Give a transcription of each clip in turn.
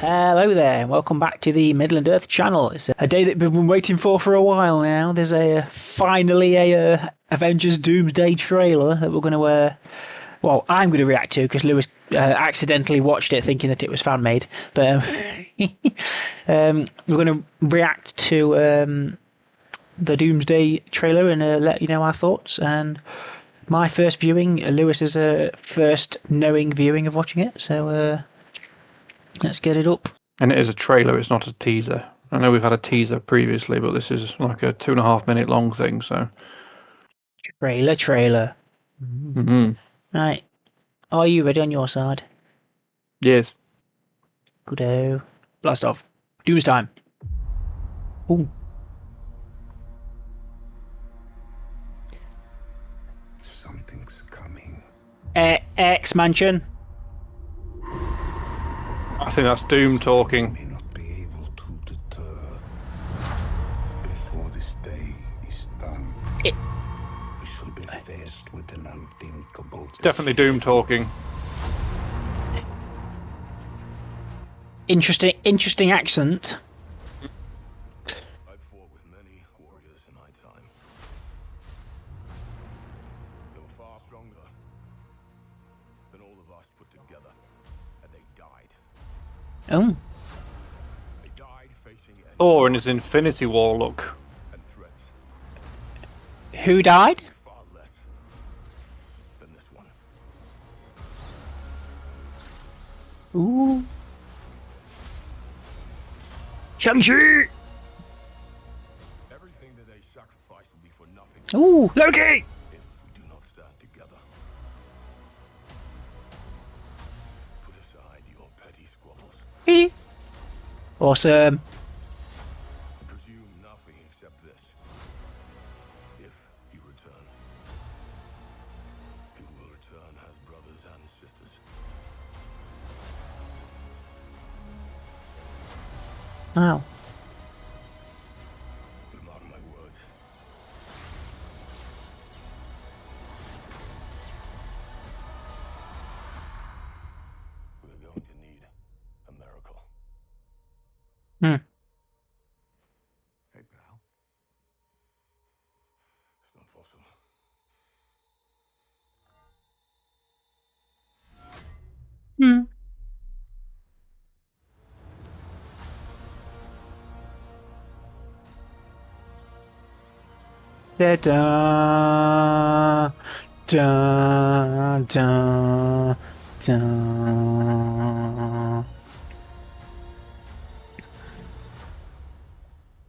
Hello there, and welcome back to the Midland Earth channel. It's a day that we've been waiting for a while now. There's finally a Avengers Doomsday trailer that we're going to, I'm going to react to because Lewis accidentally watched it thinking that it was fan-made. But we're going to react to the Doomsday trailer and let you know our thoughts. And my first viewing, Lewis's first knowing viewing of watching it, so let's get it up. And it is a trailer, it's not a teaser. I know we've had a teaser previously, but this is like a 2.5 minute long thing, so. Trailer. Mm-hmm. Right. Are you ready on your side? Yes. Goodo. Blast off. Doom's time. Ooh. Something's coming. X Mansion. I think that's Doom talking. May not be able to deter. Before this day is done, we shall be faced with an unthinkable. It's definitely Doom talking. Interesting accent. I've fought with many warriors in my time. They were far stronger than all of us put together, and they died. Oh. They died facing Thor in his Infinity War look. and threats Who died? far less than this one. Ooh. Shang-Chi! Everything that they sacrifice will be for nothing Ooh, Loki! if we do not stand together. Put aside your petty squabbles. Awesome. Presume nothing except this. If you return, you will return as brothers and sisters. Wow. But mark my words. We're going to need a miracle. Hmm. Hey, pal. It's not possible. Hmm. Da da da da da.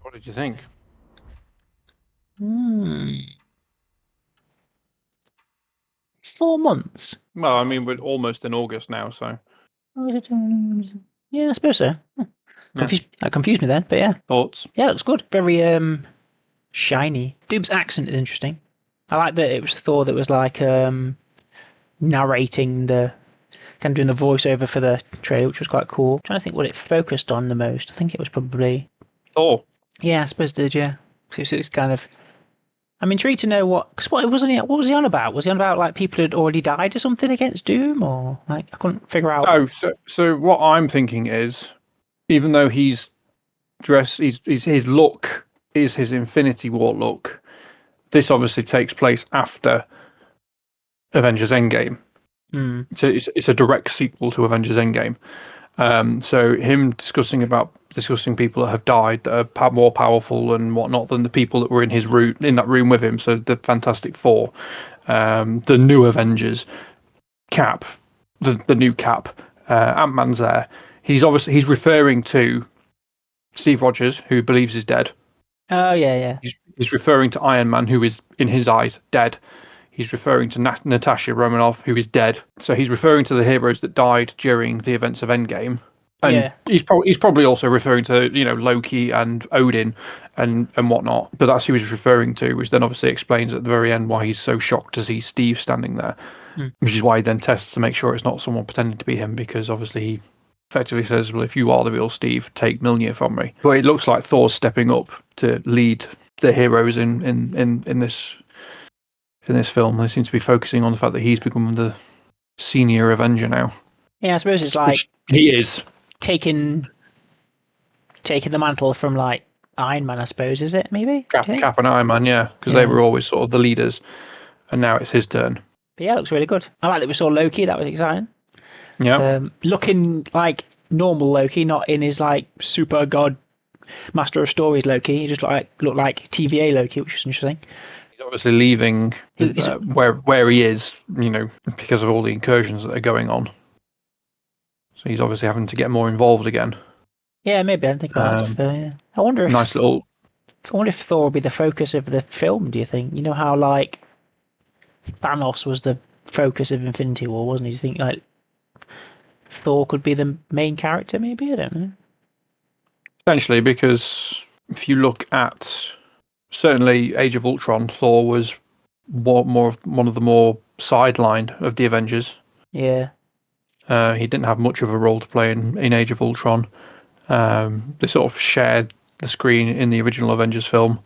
What did you think? 4 months. Well, I mean, we're almost in August now, so. Yeah, I suppose so. That confused me then, but yeah. Thoughts? Yeah, it looks good. Very shiny. Doom's accent is interesting. I like that it was Thor that was like narrating the kind of doing the voiceover for the trailer, which was quite cool. I'm trying to think what it focused on the most. I think it was probably Thor. Yeah, I suppose it did, yeah. So it's kind of I'm intrigued to know what what was he on about? Was he on about like people had already died or something against Doom, or like I couldn't figure out. Oh, so what I'm thinking is, even though he's dressed, his look is his Infinity War look. This obviously takes place after Avengers Endgame. So it's a direct sequel to Avengers Endgame. So him discussing people that have died that are more powerful and whatnot than the people that were in that room with him. So the Fantastic Four, the new Avengers, Cap, the new Cap, Ant-Man's there. He's referring to Steve Rogers, who believes is dead. Oh yeah. He's referring to Iron Man, who is in his eyes dead. He's referring to Natasha Romanoff, who is dead. So he's referring to the heroes that died during the events of Endgame. And he's probably also referring to, Loki and Odin and whatnot. But that's who he's referring to, which then obviously explains at the very end why he's so shocked to see Steve standing there. Which is why he then tests to make sure it's not someone pretending to be him, because obviously he effectively says, well, if you are the real Steve, take Mjolnir from me. But it looks like Thor's stepping up to lead the heroes in this film. They seem to be focusing on the fact that he's become the senior Avenger now. Yeah, I suppose it's like he is. taking the mantle from like Iron Man, I suppose, is it? Maybe Cap and Iron Man, yeah, because they were always sort of the leaders, and now it's his turn. But yeah, it looks really good. I like that we saw Loki. That was exciting. Yeah, Looking like normal Loki, not in his like super god master of stories Loki. He just looked like TVA Loki, which is interesting. he's obviously leaving where he is, because of all the incursions that are going on. So he's obviously having to get more involved again. Yeah, maybe I didn't think about that. Yeah. I wonder if Thor will be the focus of the film. Do you think? You know how like Thanos was the focus of Infinity War, wasn't he? Do you think like Thor could be the main character? Maybe, I don't know. Potentially, because if you look at certainly Age of Ultron, Thor was more of one of the more sidelined of the Avengers. Yeah. He didn't have much of a role to play in Age of Ultron. They sort of shared the screen in the original Avengers film,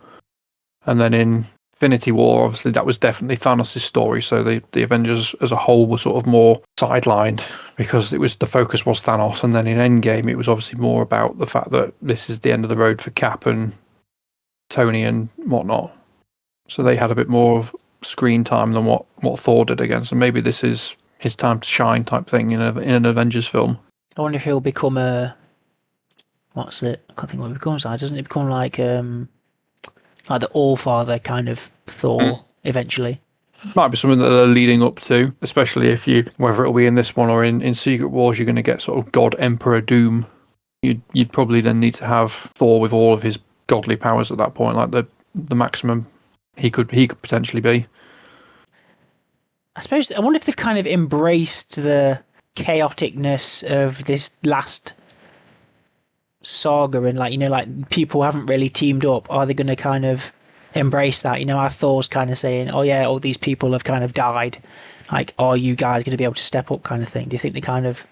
and then in Infinity War, obviously that was definitely Thanos' story. So the Avengers as a whole were sort of more sidelined because the focus was Thanos, and then in Endgame it was obviously more about the fact that this is the end of the road for Cap and Tony and whatnot. So they had a bit more of screen time than what Thor did again. So maybe this is his time to shine type thing in an Avengers film. I wonder if he'll become what's it? I can't think what it becomes. Doesn't it become like the All-Father kind of Thor eventually? Might be something that they're leading up to, especially if whether it'll be in this one or in Secret Wars, you're going to get sort of God Emperor Doom. You'd probably then need to have Thor with all of his godly powers at that point, like the maximum he could potentially be. I wonder if they've kind of embraced the chaoticness of this last saga and like people haven't really teamed up. Are they going to kind of embrace that? Our Thor's kind of saying, oh yeah, all these people have kind of died, like, are you guys going to be able to step up kind of thing? Do you think they kind of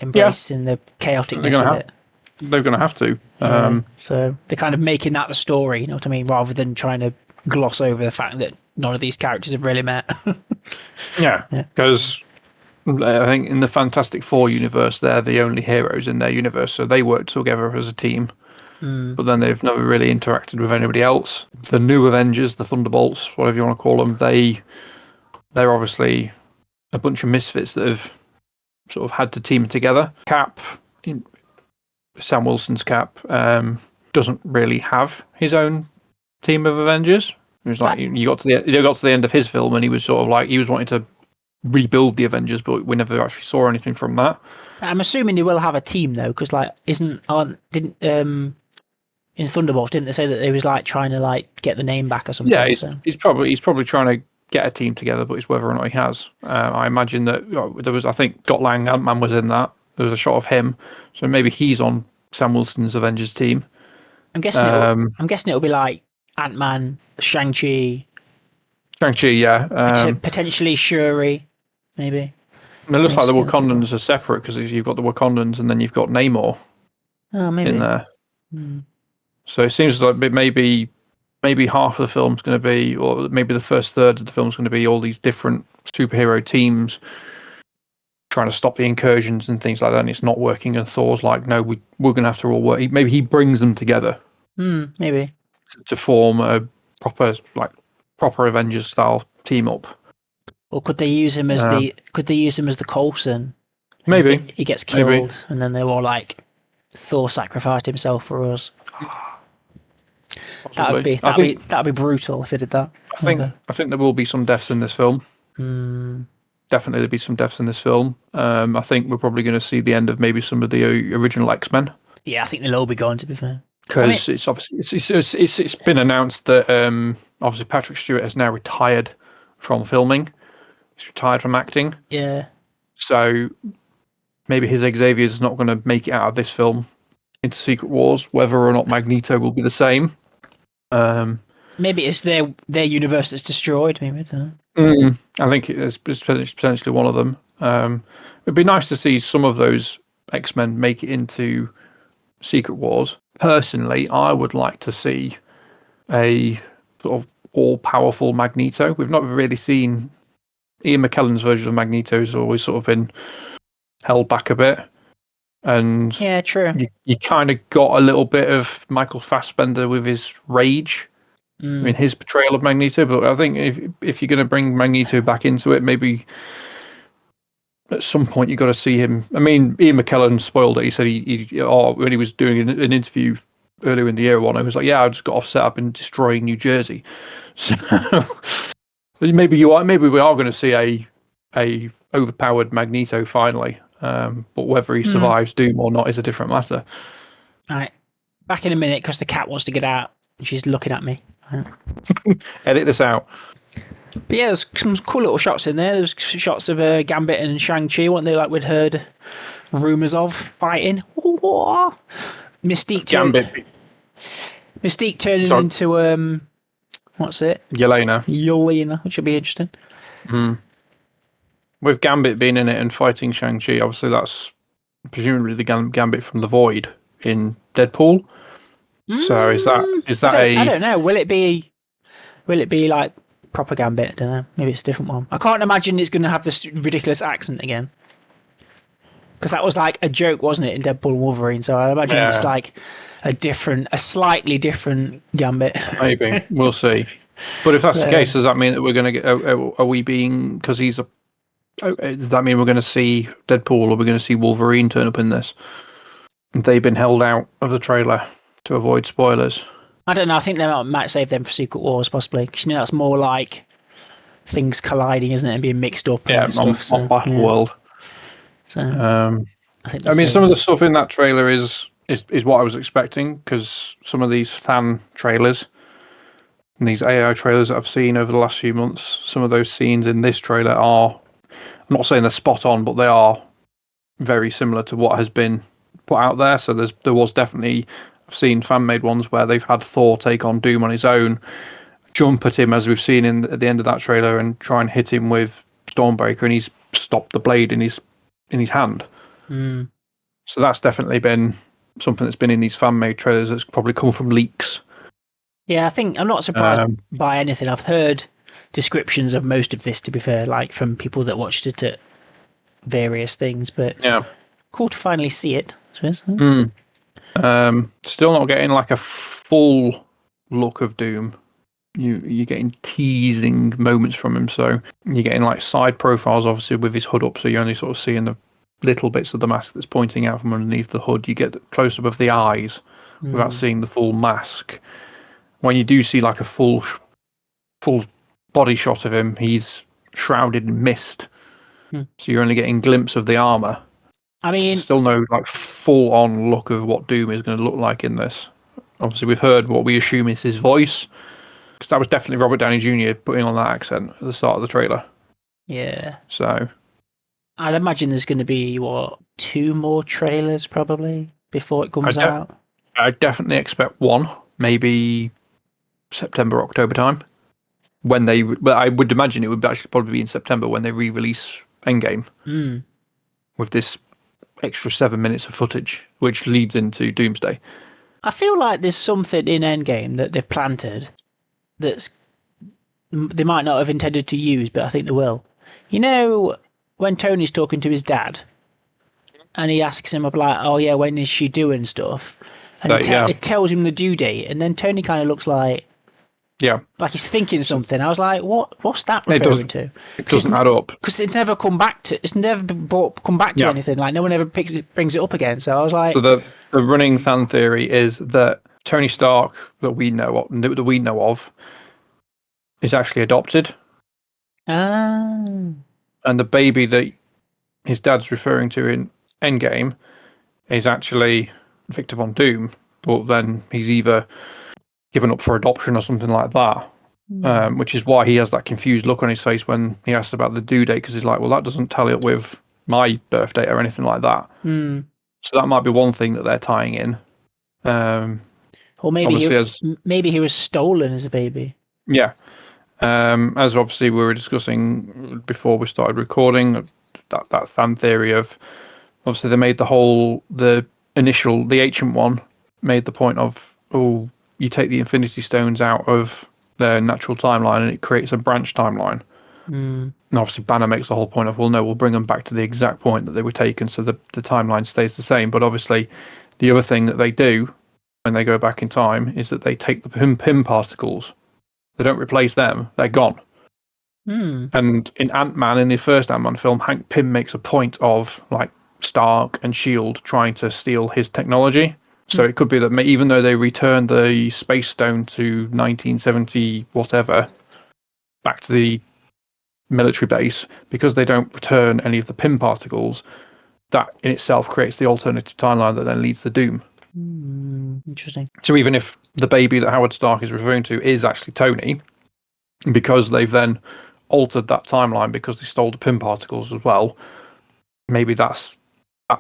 embracing the chaoticness of it? They're going to have to. So they're kind of making that the story, you know what I mean, rather than trying to gloss over the fact that none of these characters have really met. Yeah, because I think in the Fantastic Four universe, they're the only heroes in their universe, so they work together as a team. But then they've never really interacted with anybody else. The new Avengers, the Thunderbolts, whatever you want to call them, they're obviously a bunch of misfits that have sort of had to team together. Cap, Sam Wilson's Cap, doesn't really have his own team of Avengers. It was like you got to the end of his film, and he was sort of like he was wanting to rebuild the Avengers, but we never actually saw anything from that. I'm assuming they will have a team though, because like in Thunderbolts, didn't they say that they was like trying to like get the name back or something? Yeah, he's probably trying to get a team together, but it's whether or not he has. I imagine that there was, I think Scott Lang, Ant-Man was in that. There was a shot of him, so maybe he's on Sam Wilson's Avengers team. I'm guessing it'll be like Ant-Man, Shang-Chi, yeah. Potentially Shuri, maybe. It looks like the Wakandans are separate because you've got the Wakandans and then you've got Namor in there. So it seems like maybe half of the film's going to be, or maybe the first third of the film's going to be all these different superhero teams trying to stop the incursions and things like that, and it's not working. And Thor's like, no, we're going to have to all work. Maybe he brings them together. Maybe to form a proper Avengers style team up. Or could they use him as the Coulson? Maybe he gets killed, and then they're all like, Thor sacrificed himself for us. That'd be brutal if they did that. I think there will be some deaths in this film. Definitely there'll be some deaths in this film. I think we're probably going to see the end of maybe some of the original X-Men. Yeah, I think they'll all be gone, to be fair. Because it's obviously it's been announced that obviously Patrick Stewart has now retired from filming. He's retired from acting. Yeah. So maybe his Xavier's not going to make it out of this film into Secret Wars. Whether or not Magneto will be the same. Maybe it's their universe that's destroyed. Maybe. I think it's potentially one of them. It'd be nice to see some of those X-Men make it into Secret Wars. Personally, I would like to see a sort of all-powerful Magneto. We've not really seen Ian McKellen's version of Magneto. Has always sort of been held back a bit. And Yeah, true. you kind of got a little bit of Michael Fassbender with his rage. I mean, his portrayal of Magneto. But I think if you're going to bring Magneto back into it, maybe at some point you got to see him. I mean, Ian McKellen spoiled it. He said when he was doing an interview earlier in the year one, I was like, yeah, I just got off set up and destroying New Jersey. So maybe we are going to see a overpowered Magneto finally. But whether he survives Doom or not is a different matter. All right, back in a minute because the cat wants to get out and she's looking at me. Edit this out. But yeah, there's some cool little shots in there. There's shots of Gambit and Shang-Chi, weren't they? Like we'd heard rumours of fighting. Mystique turning into what's it? Yelena, which will be interesting. With Gambit being in it and fighting Shang-Chi, obviously that's presumably the Gambit from the Void in Deadpool. So is that I don't know. Will it be like proper Gambit? I don't know. Maybe it's a different one. I can't imagine it's going to have this ridiculous accent again. Because that was like a joke, wasn't it, in Deadpool and Wolverine? So I imagine it's like a slightly different Gambit. Maybe. We'll see. But if that's the case, does that mean that we're going to get, are we being, because does that mean we're going to see Deadpool or we're going to see Wolverine turn up in this? They've been held out of the trailer to avoid spoilers. I don't know. I think they might save them for Secret Wars, possibly. Because that's more like things colliding, isn't it, and being mixed up. Yeah, and stuff, on Battle-World. So, I mean, some of the stuff in that trailer is what I was expecting, because some of these fan trailers and these AI trailers that I've seen over the last few months, some of those scenes in this trailer are, I'm not saying they're spot on, but they are very similar to what has been put out there. So there was definitely, I've seen fan-made ones where they've had Thor take on Doom on his own, jump at him as we've seen at the end of that trailer, and try and hit him with Stormbreaker, and he's stopped the blade in his hand. So that's definitely been something that's been in these fan-made trailers that's probably come from leaks. Yeah, I think I'm not surprised by anything. I've heard descriptions of most of this, to be fair, like from people that watched it at various things, but cool to finally see it, I suppose. Still not getting like a full look of Doom. You're getting teasing moments from him, so you're getting like side profiles, obviously, with his hood up, so you're only sort of seeing the little bits of the mask that's pointing out from underneath the hood. You get close up of the eyes without seeing the full mask. When you do see like a full body shot of him, he's shrouded in mist, so you're only getting a glimpse of the armor. I mean, still no like full on look of what Doom is going to look like in this. Obviously, we've heard what we assume is his voice, because that was definitely Robert Downey Jr. putting on that accent at the start of the trailer. Yeah. So I'd imagine there's going to be 2 more trailers probably before it comes out. I definitely expect one, maybe September, October time. I would imagine it would actually probably be in September when they re-release Endgame with this extra 7 minutes of footage, which leads into Doomsday. I feel like there's something in Endgame that they've planted that's they might not have intended to use, but I think they will. You know, when Tony's talking to his dad, and he asks him about, oh yeah, when is she doing stuff? And it tells him the due date, and then Tony kind of looks like he's thinking something. I was like, what's that referring to? It doesn't add up. Because it's never come back to anything. Like no one ever brings it up again. So I was like, so the running fan theory is that Tony Stark that we know of is actually adopted. And the baby that his dad's referring to in Endgame is actually Victor Von Doom, but then he's either given up for adoption or something like that, which is why he has that confused look on his face when he asked about the due date, because he's like, well, that doesn't tally up with my birth date or anything like that. So that might be one thing that they're tying in. Or maybe he was stolen as a baby. Yeah. As obviously we were discussing before we started recording, that fan theory of, obviously they made the Ancient One made the point of, you take the Infinity Stones out of their natural timeline and it creates a branch timeline. Mm. And obviously, Banner makes the whole point of, well, no, we'll bring them back to the exact point that they were taken, so the timeline stays the same. But obviously, the other thing that they do when they go back in time is that they take the Pym particles. They don't replace them; they're gone. Mm. And in Ant-Man, in the first Ant-Man film, Hank Pym makes a point of like Stark and Shield trying to steal his technology. So it could be that even though they return the Space Stone to 1970 whatever back to the military base, because they don't return any of the Pym particles, that in itself creates the alternative timeline that then leads to Doom. Interesting. So even if the baby that Howard Stark is referring to is actually Tony, because they've then altered that timeline because they stole the Pym particles as well, maybe that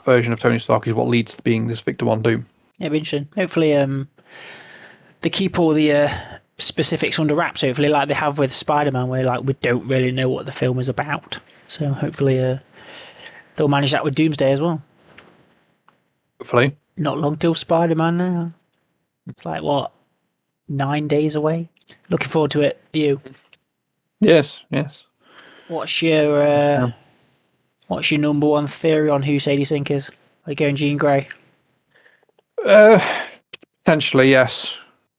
version of Tony Stark is what leads to being this Victor Von Doom. Yeah, it'd be interesting. Hopefully, they keep all the specifics under wraps. Hopefully, like they have with Spider-Man, where like we don't really know what the film is about. So hopefully, they'll manage that with Doomsday as well. Hopefully. Not long till Spider-Man now. It's like what, 9 days away. Looking forward to it. You? Yes. What's your number one theory on who Sadie Sink is? Are you going Jean Grey? Potentially, yes.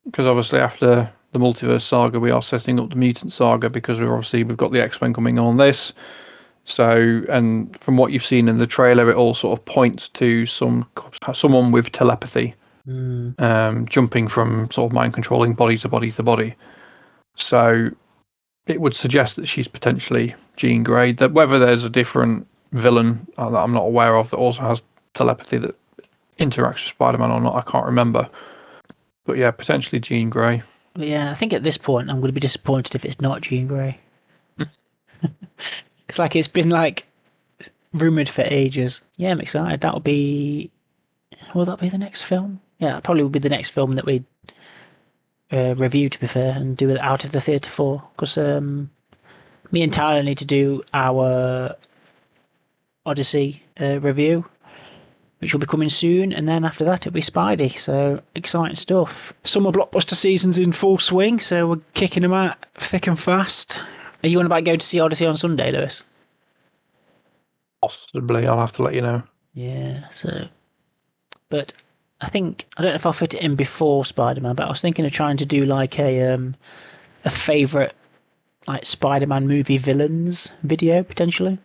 Because obviously after the multiverse saga, we are setting up the mutant saga because we've got the X-Men coming on this. So, and from what you've seen in the trailer, it all sort of points to someone with telepathy, jumping from sort of mind controlling body to body to body. So, it would suggest that she's potentially Jean Grey. That whether there's a different villain that I'm not aware of that also has telepathy that interacts with Spider-Man or not, I can't remember. But yeah, potentially Jean Grey. But yeah, I think at this point I'm going to be disappointed if it's not Jean Grey. It's like it's been like rumoured for ages. Yeah, I'm excited. Will that be the next film? Yeah, that probably will be the next film that we review, to be fair, and do it out of the theatre for. Because me and Tyler need to do our Odyssey review, which will be coming soon, and then after that it'll be Spidey. So exciting stuff. Summer blockbuster season's in full swing, so we're kicking them out thick and fast. Are you on about going to see Odyssey on Sunday, Lewis? Possibly, I'll have to let you know. Yeah, so... But I don't know if I'll fit it in before Spider-Man, but I was thinking of trying to do like a favourite like Spider-Man movie villains video, potentially.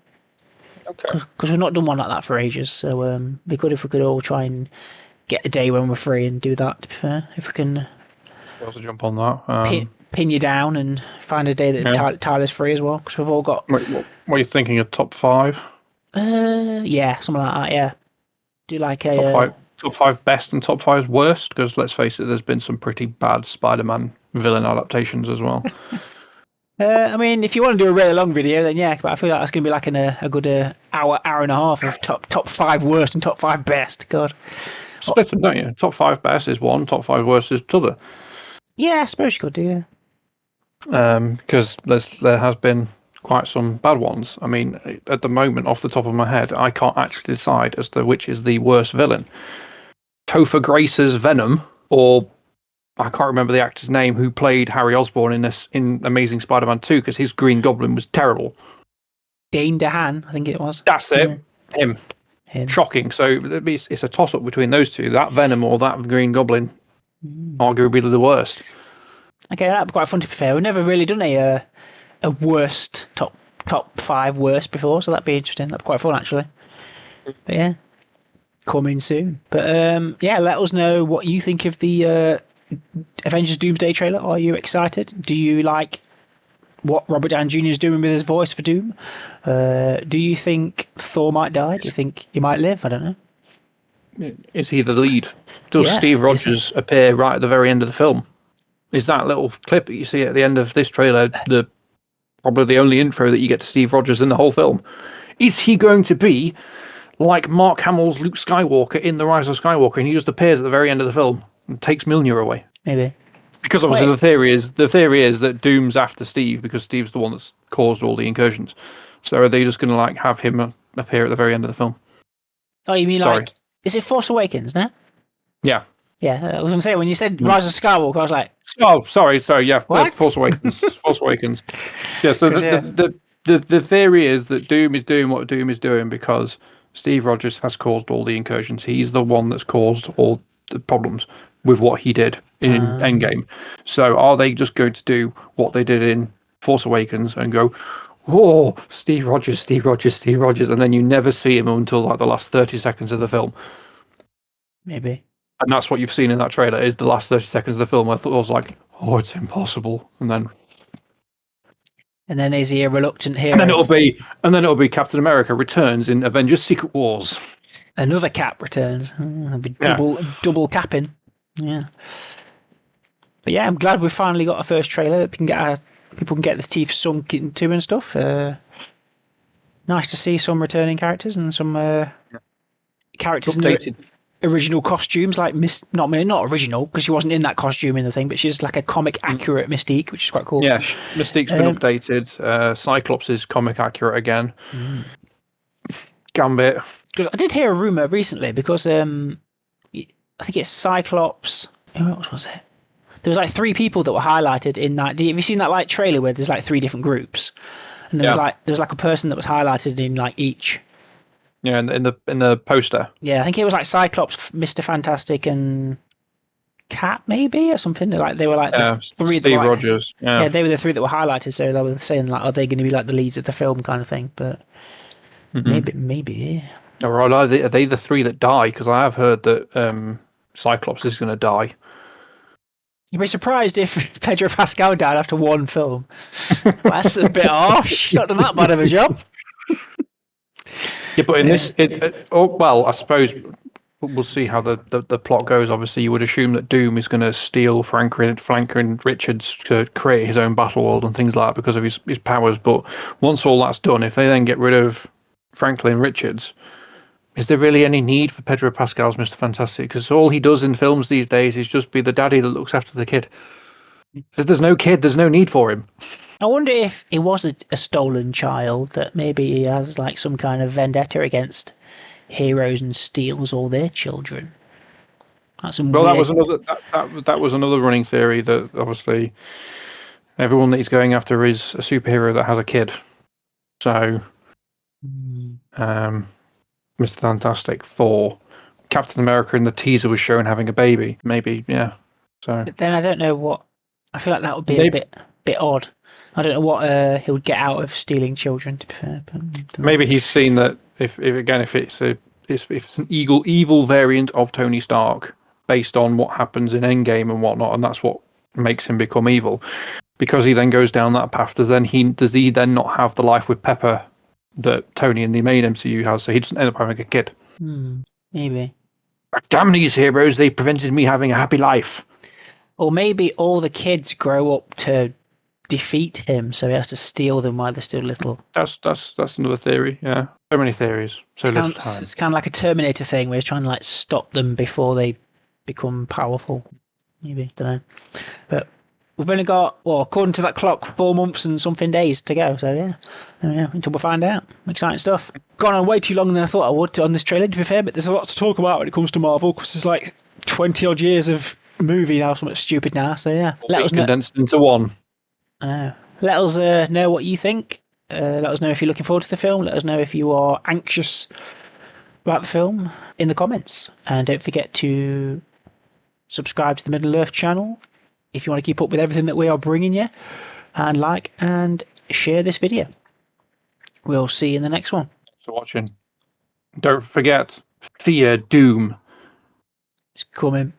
Okay. Because we've not done one like that for ages, so it'd be good if we could all try and get a day when we're free and do that, to be fair. If we can... We'll also jump on that. Pin you down and find a day that Tyler's free as well, because we've all got... Wait, what are you thinking, a top 5? Yeah, something like that, yeah. Do like a... Top 5 best and top 5 worst, because let's face it, there's been some pretty bad Spider-Man villain adaptations as well. I mean, if you want to do a really long video, then yeah, but I feel like that's going to be like a good hour and a half of top 5 worst and top 5 best. God. Split them, don't you? Top 5 best is one, top 5 worst is t'other. Yeah, I suppose you could do, yeah. Because there has been quite some bad ones. I mean, at the moment, off the top of my head, I can't actually decide as to which is the worst villain. Topher Grace's Venom, or I can't remember the actor's name who played Harry Osborn in Amazing Spider-Man 2, because his Green Goblin was terrible. Dane DeHaan, I think it was. That's it. Yeah. Him. Shocking. So it's a toss-up between those two. That Venom or that Green Goblin, arguably the worst. Okay, that'd be quite fun, to be fair. We've never really done a worst top 5 worst before, so that'd be interesting. That'd be quite fun, actually. But yeah, coming soon. But yeah, let us know what you think of the Avengers Doomsday trailer. Are you excited? Do you like what Robert Downey Jr. is doing with his voice for Doom? Do you think Thor might die? Do you think he might live? I don't know. Is he the lead? Does Steve Rogers appear right at the very end of the film? Is that little clip that you see at the end of this trailer probably the only intro that you get to Steve Rogers in the whole film? Is he going to be like Mark Hamill's Luke Skywalker in The Rise of Skywalker, and he just appears at the very end of the film and takes Mjolnir away? Maybe. Because obviously the theory is that Doom's after Steve, because Steve's the one that's caused all the incursions. So are they just going to like have him appear at the very end of the film? Oh, you mean like, is it Force Awakens now? Yeah. Yeah, I was going to say, when you said Rise of Skywalker, I was like... Oh, sorry, yeah. What? Force Awakens. Force Awakens. Yeah, so the theory is that Doom is doing what Doom is doing because Steve Rogers has caused all the incursions. He's the one that's caused all the problems with what he did in Endgame. So are they just going to do what they did in Force Awakens and go, oh, Steve Rogers, Steve Rogers, Steve Rogers, and then you never see him until like the last 30 seconds of the film? Maybe. And that's what you've seen in that trailer, is the last 30 seconds of the film. I thought I was like, oh, it's impossible. And then is he a reluctant hero? And then it'll be Captain America returns in Avengers Secret Wars. Another Cap returns. Double capping. Yeah. But yeah, I'm glad we finally got a first trailer that people can get their teeth sunk into and stuff. Nice to see some returning characters and some characters Updated. in the original costumes, like not original because she wasn't in that costume in the thing, but she's like a comic accurate Mystique, which is quite cool. Yeah, Mystique's been updated. Cyclops is comic accurate again. Gambit. Because I did hear a rumor recently because I think it's Cyclops. Who else was it? There was like 3 people that were highlighted in that. Have you seen that like trailer where there's like 3 different groups, and there was like a person that was highlighted in like each. Yeah, in the poster. Yeah, I think it was like Cyclops, Mr. Fantastic, and Cat maybe or something. Like they were like the 3 Steve Rogers. Yeah, they were the 3 that were highlighted. So they were saying like, are they going to be like the leads of the film kind of thing? But maybe. Yeah. Or are they the 3 that die? Because I have heard that Cyclops is going to die. You'd be surprised if Pedro Pascal died after 1 film. That's a bit harsh. He's not done that bad of a job. Yeah, but in this, I suppose we'll see how the plot goes. Obviously, you would assume that Doom is going to steal Franklin Richards to create his own battle world and things like that because of his powers. But once all that's done, if they then get rid of Franklin Richards, is there really any need for Pedro Pascal's Mr. Fantastic? Because all he does in films these days is just be the daddy that looks after the kid. If there's no kid, there's no need for him. I wonder if he was a stolen child, that maybe he has like some kind of vendetta against heroes and steals all their children. That's some well, weird... that was another running theory, that obviously everyone that he's going after is a superhero that has a kid. So, Mr. Fantastic, Thor, Captain America in the teaser was shown having a baby. Maybe, yeah. So. But then I don't know what. I feel like that would be a bit odd. I don't know what he would get out of stealing children. To be fair, but maybe he's seen that if it's an evil variant of Tony Stark based on what happens in Endgame and whatnot, and that's what makes him become evil. Because he then goes down that path, does he then not have the life with Pepper that Tony in the main MCU has? So he doesn't end up having a kid. Maybe. Damn these heroes! They prevented me having a happy life. Or maybe all the kids grow up to defeat him, so he has to steal them while they're still little. That's another theory. Yeah, so many theories. Little time. It's kind of like a Terminator thing, where he's trying to like stop them before they become powerful. Maybe, don't know. But we've only got, well, according to that clock, 4 months and something days to go. So yeah, until we find out. Exciting stuff. Gone on way too long than I thought I would on this trailer, to be fair. But there's a lot to talk about when it comes to Marvel, because there's like 20 odd years of movie now, something stupid now. So yeah, let us know. Condensed into one. I know. Let us know what you think. Let us know if you're looking forward to the film. Let us know if you are anxious about the film in the comments. And don't forget to subscribe to the Midland Earth channel if you want to keep up with everything that we are bringing you. And like and share this video. We'll see you in the next one. Thanks for watching. Don't forget, fear Doom. It's coming.